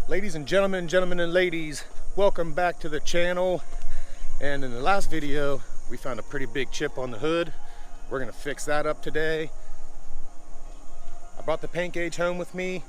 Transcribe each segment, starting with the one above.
Ladies and gentlemen, and ladies, welcome back to the channel. And in the last video, we found a pretty big chip on the hood. We're gonna fix that up today. I brought the paint gauge home with me,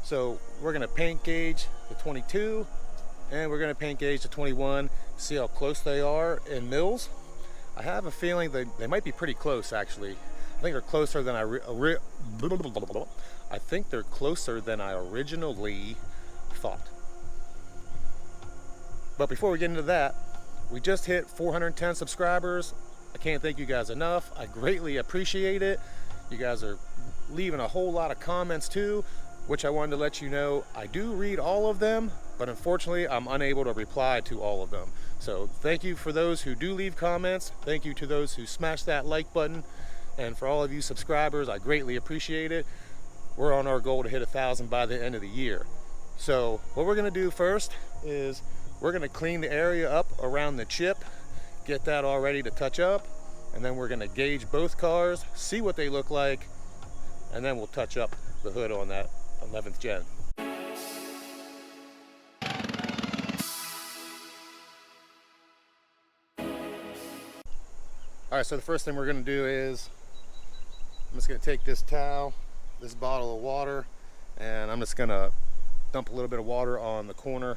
so we're gonna paint gauge the 22 and we're gonna paint gauge the 21, see how close they are in mils. I have a feeling they might be pretty close, actually. I think they're closer than I originally thought. But before we get into that, we just hit 410 subscribers. I can't thank you guys enough. I greatly appreciate it. You guys are leaving a whole lot of comments too, which I wanted to let you know I do read all of them, but unfortunately I'm unable to reply to all of them. So thank you for those who do leave comments. Thank you to those who smash that like button. And for all of you subscribers, I greatly appreciate it. We're on our goal to hit 1,000 by the end of the year. So what we're gonna do first is we're gonna clean the area up around the chip, get that all ready to touch up, and then we're gonna gauge both cars, see what they look like, and then we'll touch up the hood on that 11th gen. All right, so the first thing we're gonna do is I'm just gonna take this towel, this bottle of water, and I'm just gonna dump a little bit of water on the corner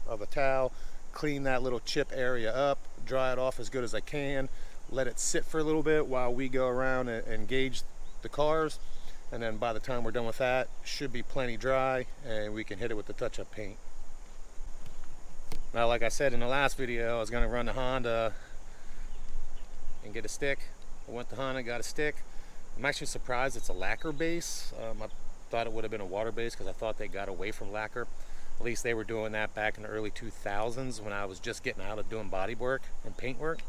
of the towel, clean that little chip area up, dry it off as good as I can, let it sit for a little bit while we go around and gauge the cars, and then by the time we're done with that, should be plenty dry and we can hit it with the touch-up paint. Now, like I said in the last video, I was gonna run the Honda and get a stick. I went to Honda, got a stick. I'm actually surprised it's a lacquer base. I thought it would have been a water base because I thought they got away from lacquer. At least they were doing that back in the early 2000s when I was just getting out of doing body work and paint work.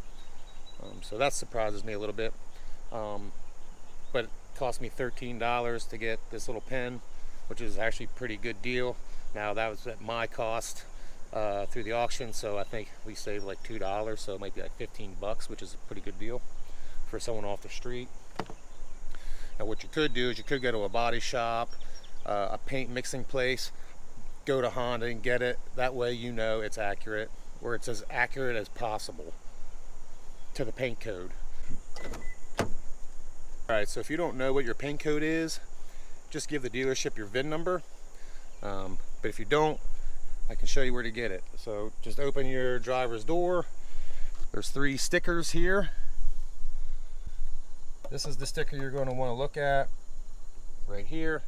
So that surprises me a little bit. But it cost me $13 to get this little pen, which is actually a pretty good deal. Now that was at my cost through the auction, so I think we saved like $2, so it might be like 15 bucks, which is a pretty good deal for someone off the street. Now what you could do is you could go to a body shop, a paint mixing place, go to Honda and get it. That way you know it's accurate, or it's as accurate as possible to the paint code. Alright, so if you don't know what your paint code is, just give the dealership your VIN number. But if you don't, I can show you where to get it. So just open your driver's door. There's 3 stickers here. This is the sticker you're going to want to look at right here.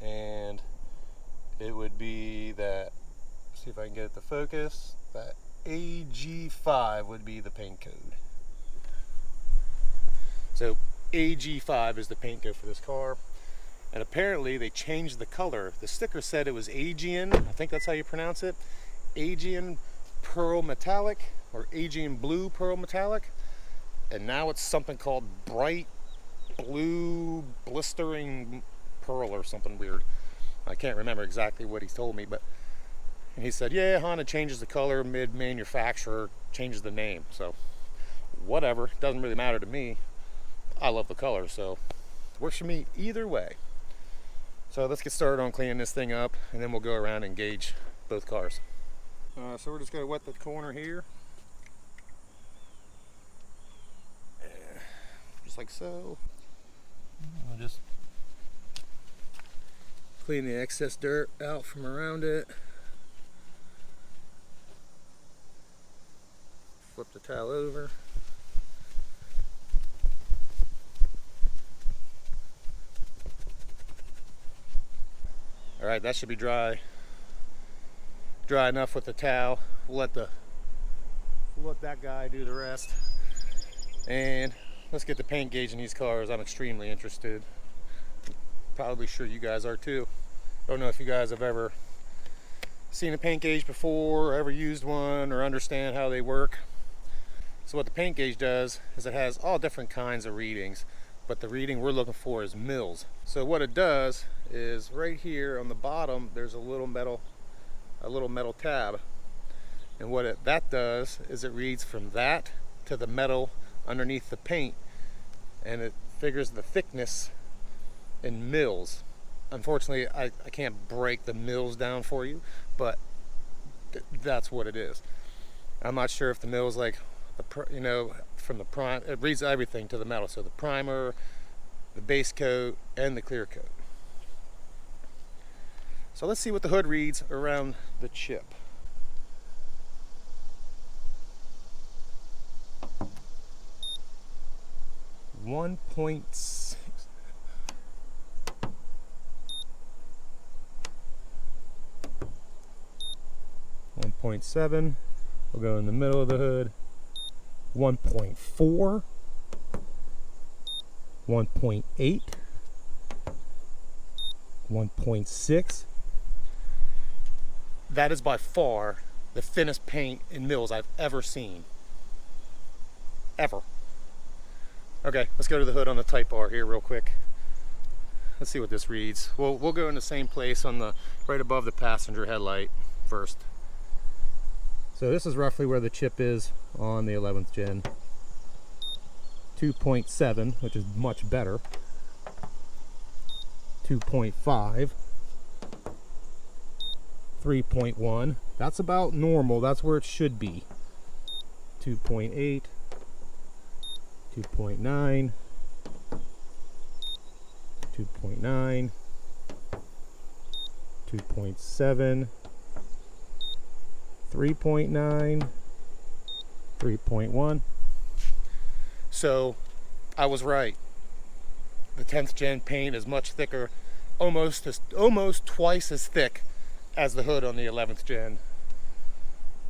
And it would be that, see if I can get it to focus, that AG5 would be the paint code. So AG5 is the paint code for this car. And apparently they changed the color. The sticker said it was Aegean, I think that's how you pronounce it, Aegean Pearl Metallic, or Aegean Blue Pearl Metallic. And now it's something called Bright Blue Blistering Pearl or something weird. I can't remember exactly what he told me, but and he said, yeah, Honda changes the color mid-manufacturer, changes the name. So whatever, doesn't really matter to me. I love the color, so it works for me either way. So let's get started on cleaning this thing up, and then we'll go around and gauge both cars. So we're just going to wet the corner here. Just like so. I'll just clean the excess dirt out from around it. Flip the towel over. All right, that should be dry enough with the towel. We'll let that guy do the rest. And let's get the paint gauge in these cars. I'm extremely interested. Probably sure you guys are too. Don't know if you guys have ever seen a paint gauge before, or ever used one, or understand how they work. So what the paint gauge does is it has all different kinds of readings, but the reading we're looking for is mils. So what it does is right here on the bottom there's a little metal tab, and what that does is it reads from that to the metal underneath the paint, and it figures the thickness in mils. Unfortunately, I can't break the mills down for you, but that's what it is. I'm not sure if the mill's like, from the prime, it reads everything to the metal. So the primer, the base coat, and the clear coat. So let's see what the hood reads around the chip. One 1.6. 1.7. We'll go in the middle of the hood. 1.4. 1.8. 1.6. That is by far the thinnest paint in mills I've ever seen. Ever. Okay, let's go to the hood on the Type R here real quick. Let's see what this reads. We'll go in the same place on the right above the passenger headlight first. So this is roughly where the chip is on the 11th gen. 2.7, which is much better. 2.5. 3.1. That's about normal. That's where it should be. 2.8. 2.9. 2.9. 2.7. 3.9. 3.1. So I was right. The 10th gen paint is much thicker, almost twice as thick as the hood on the 11th gen.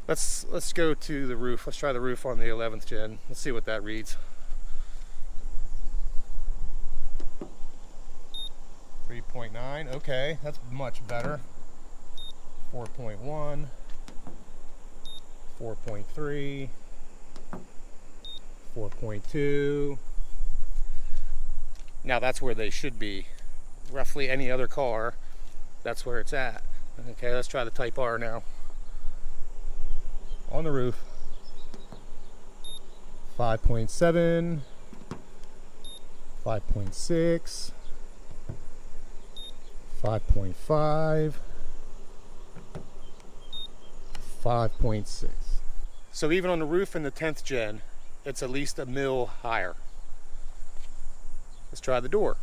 Let's go to the roof. Let's try the roof on the 11th gen. Let's see what that reads. 3.9. Okay, that's much better. 4.1. 4.3. 4.2. Now that's where they should be. Roughly any other car, that's where it's at. Okay, let's try the Type R now. On the roof. 5.7. 5.6. 5.5. 5.6. So even on the roof in the 10th gen, it's at least a mil higher. Let's try the door.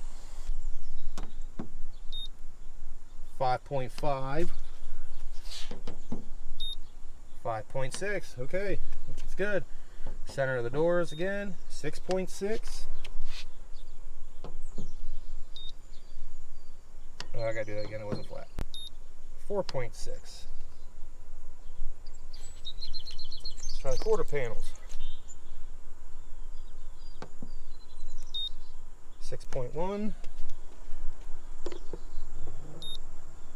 5.5. 5.6. Okay, that's good. Center of the doors again. 6.6. Oh, I gotta do that again. It wasn't flat. 4.6. Let's try the quarter panels. 6.1.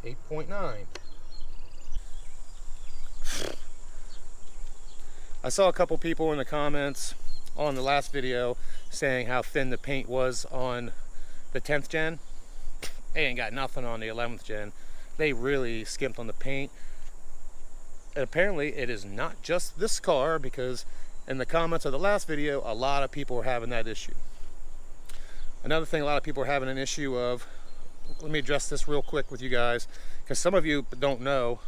8.9. I saw a couple people in the comments on the last video saying how thin the paint was on the 10th gen. They ain't got nothing on the 11th gen. They really skimped on the paint. And apparently it is not just this car, because in the comments of the last video, a lot of people were having that issue. Another thing a lot of people are having an issue of, let me address this real quick with you guys, because some of you don't know,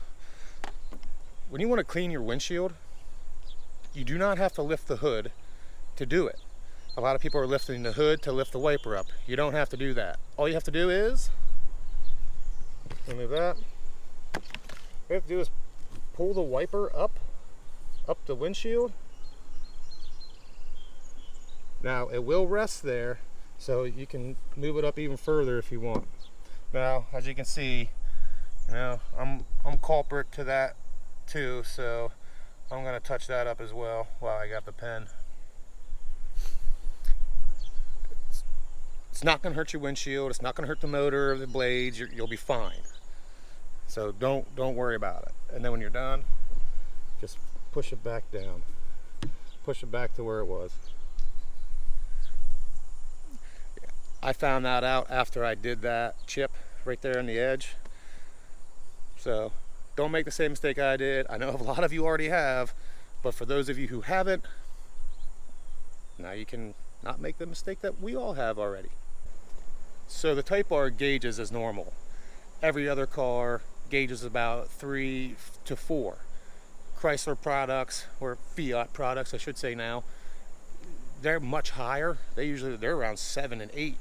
when you want to clean your windshield, you do not have to lift the hood to do it. A lot of people are lifting the hood to lift the wiper up. You don't have to do that. All you have to do is, remove that. What you have to do is pull the wiper up the windshield. Now it will rest there, so you can move it up even further if you want. Now, as you can see, I'm culprit to that too, so I'm going to touch that up as well while I got the pen. It's not going to hurt your windshield. It's not going to hurt the motor or the blades. You'll be fine. So don't worry about it. And then when you're done, just push it back down. Push it back to where it was. I found that out after I did that chip right there on the edge. So don't make the same mistake I did. I know a lot of you already have, but for those of you who haven't, now you can not make the mistake that we all have already. So the Type R gauges is normal. Every other car gauges about 3 to 4. Chrysler products, or Fiat products I should say now, they're much higher. They're around 7 and 8,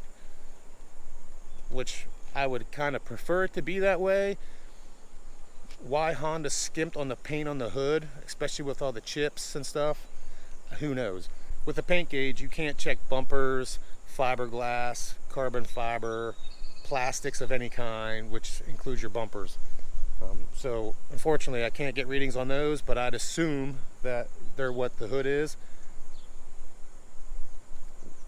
which I would kind of prefer it to be that way. Why Honda skimped on the paint on the hood, especially with all the chips and stuff, who knows. With the paint gauge, you can't check bumpers, fiberglass, carbon fiber, plastics of any kind, which includes your bumpers. So unfortunately I can't get readings on those, but I'd assume that they're what the hood is.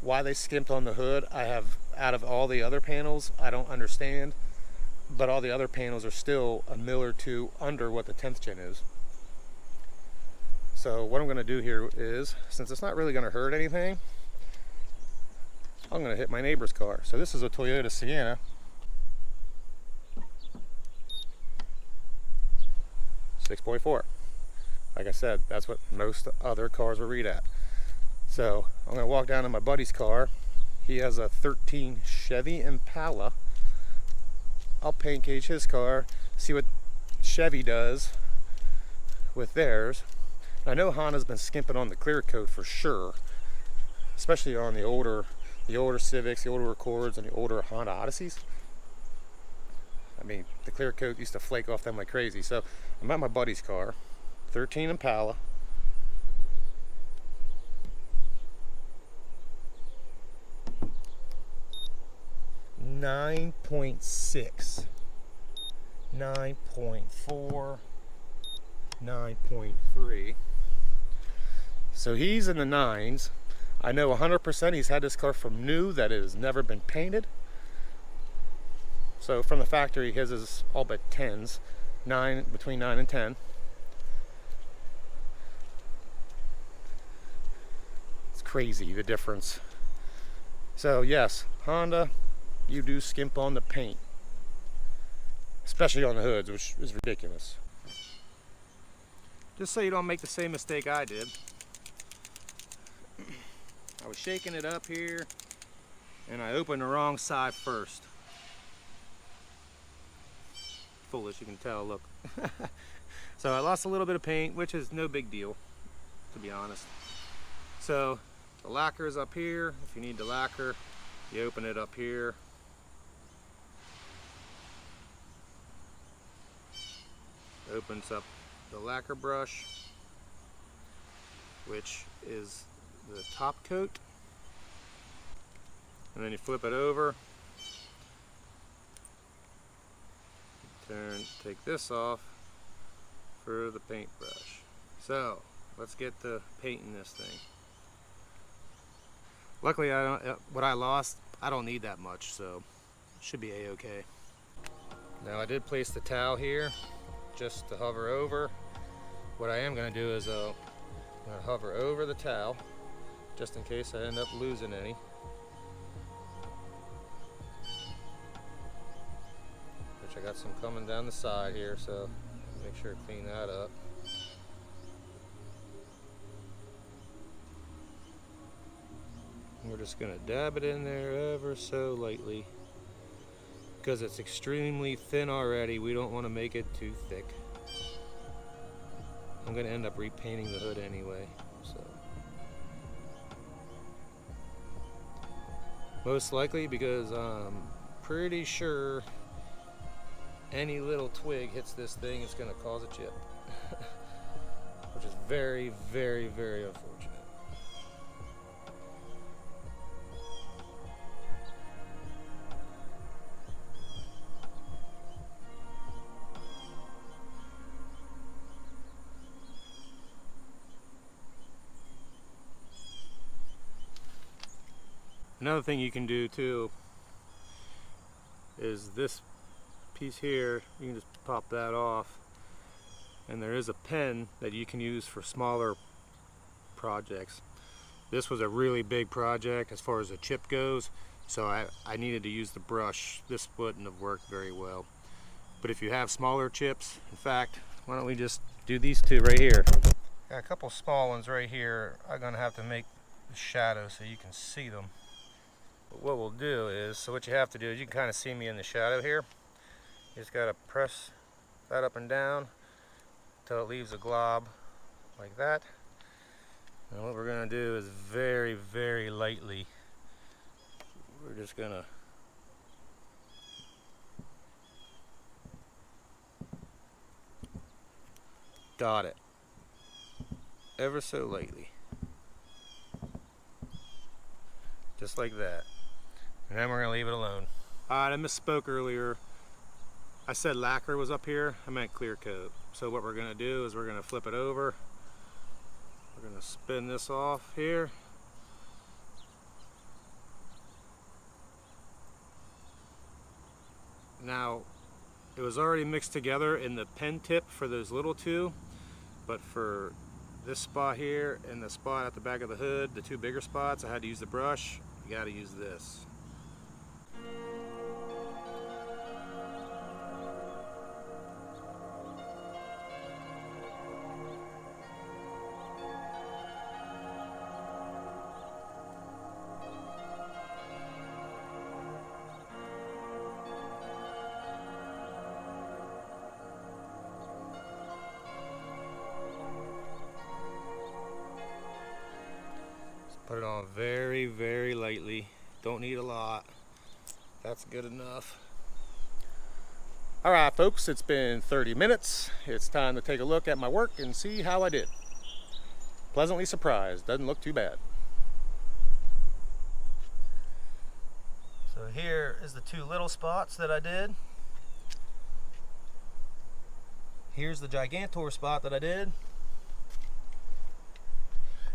Why they skimped on the hood, I have, out of all the other panels, I don't understand. But all the other panels are still a mil or two under what the 10th gen is. So what I'm going to do here is, since it's not really going to hurt anything, I'm going to hit my neighbor's car. So this is a Toyota Sienna. .4. Like I said, that's what most other cars will read at. So I'm going to walk down to my buddy's car. He has a 13 Chevy Impala. I'll paint gauge his car, see what Chevy does with theirs. I know Honda's been skimping on the clear coat for sure, especially on the older Civics, the older Accords, and the older Honda Odysseys. I mean, the clear coat used to flake off them like crazy. So I'm at my buddy's car, 13 Impala. .6, 9.4, 9.3. So he's in the 9s. I know 100% he's had this car from new, that it has never been painted. So from the factory, his is all but 10s, between 9 and 10. It's crazy, the difference. So yes, Honda, you do skimp on the paint, especially on the hoods, which is ridiculous. Just so you don't make the same mistake I did, I was shaking it up here and I opened the wrong side first. Foolish, you can tell, look. So I lost a little bit of paint, which is no big deal, to be honest. So the lacquer is up here. If you need the lacquer, you open it up here. Opens up the lacquer brush, which is the top coat, and then you flip it over, take this off for the paintbrush. So let's get to painting this thing. Luckily, what I lost, I don't need that much, so it should be a-okay. Now I did place the towel here just to hover over. What I am going to do is I'm going to hover over the towel just in case I end up losing any. Which I got some coming down the side here, so make sure to clean that up. And we're just going to dab it in there ever so lightly. Because it's extremely thin already, we don't want to make it too thick. I'm going to end up repainting the hood anyway, so. Most likely, because I'm pretty sure any little twig hits this thing, it's going to cause a chip. Which is very, very, very unfortunate. Another thing you can do too is this piece here, you can just pop that off, and there is a pen that you can use for smaller projects. This was a really big project as far as the chip goes, so I needed to use the brush. This wouldn't have worked very well. But if you have smaller chips, in fact, why don't we just do these two right here. Got a couple small ones right here. I'm gonna have to make the shadow so you can see them. But what we'll do is, so what you have to do is, you can kind of see me in the shadow here. You just got to press that up and down until it leaves a glob like that. And what we're going to do is very, very lightly, we're just going to dot it ever so lightly, just like that, and then we're going to leave it alone. Alright, I misspoke earlier. I said lacquer was up here, I meant clear coat. So what we're going to do is we're going to flip it over. We're going to spin this off here. Now, it was already mixed together in the pen tip for those little two, but for this spot here and the spot at the back of the hood, the two bigger spots, I had to use the brush. You got to use this. Put it on very, very lightly. Don't need a lot. That's good enough. Alright folks, it's been 30 minutes. It's time to take a look at my work and see how I did. Pleasantly surprised. Doesn't look too bad. So here is the two little spots that I did. Here's the Gigantor spot that I did.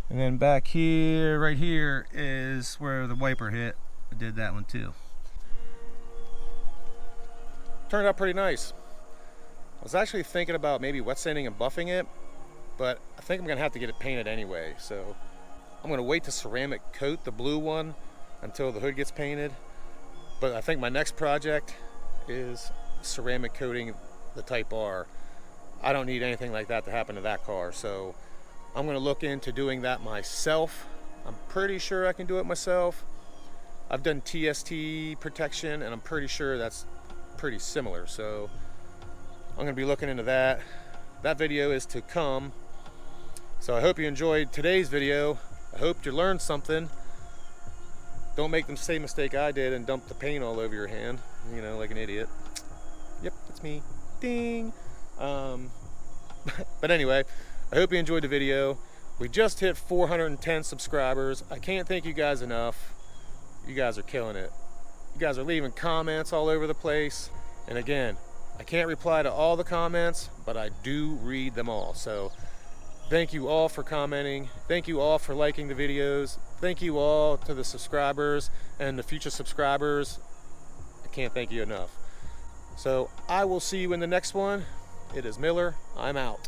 And then back here, right here, is where the wiper hit. I did that one too. Turned out pretty nice. I was actually thinking about maybe wet sanding and buffing it, but I think I'm gonna have to get it painted anyway. So I'm gonna wait to ceramic coat the blue one until the hood gets painted. But I think my next project is ceramic coating the Type R. I don't need anything like that to happen to that car, so I'm going to look into doing that myself. I'm pretty sure I can do it myself. I've done TST protection and I'm pretty sure that's pretty similar. So I'm going to be looking into that. That video is to come. So I hope you enjoyed today's video. I hope you learned something. Don't make the same mistake I did and dump the paint all over your hand, you know, like an idiot. Yep, that's me. Ding. But anyway, I hope you enjoyed the video. We just hit 410 subscribers. I can't thank you guys enough. You guys are killing it. You guys are leaving comments all over the place. And again, I can't reply to all the comments, but I do read them all. So thank you all for commenting. Thank you all for liking the videos. Thank you all to the subscribers and the future subscribers. I can't thank you enough. So I will see you in the next one. It is Miller. I'm out.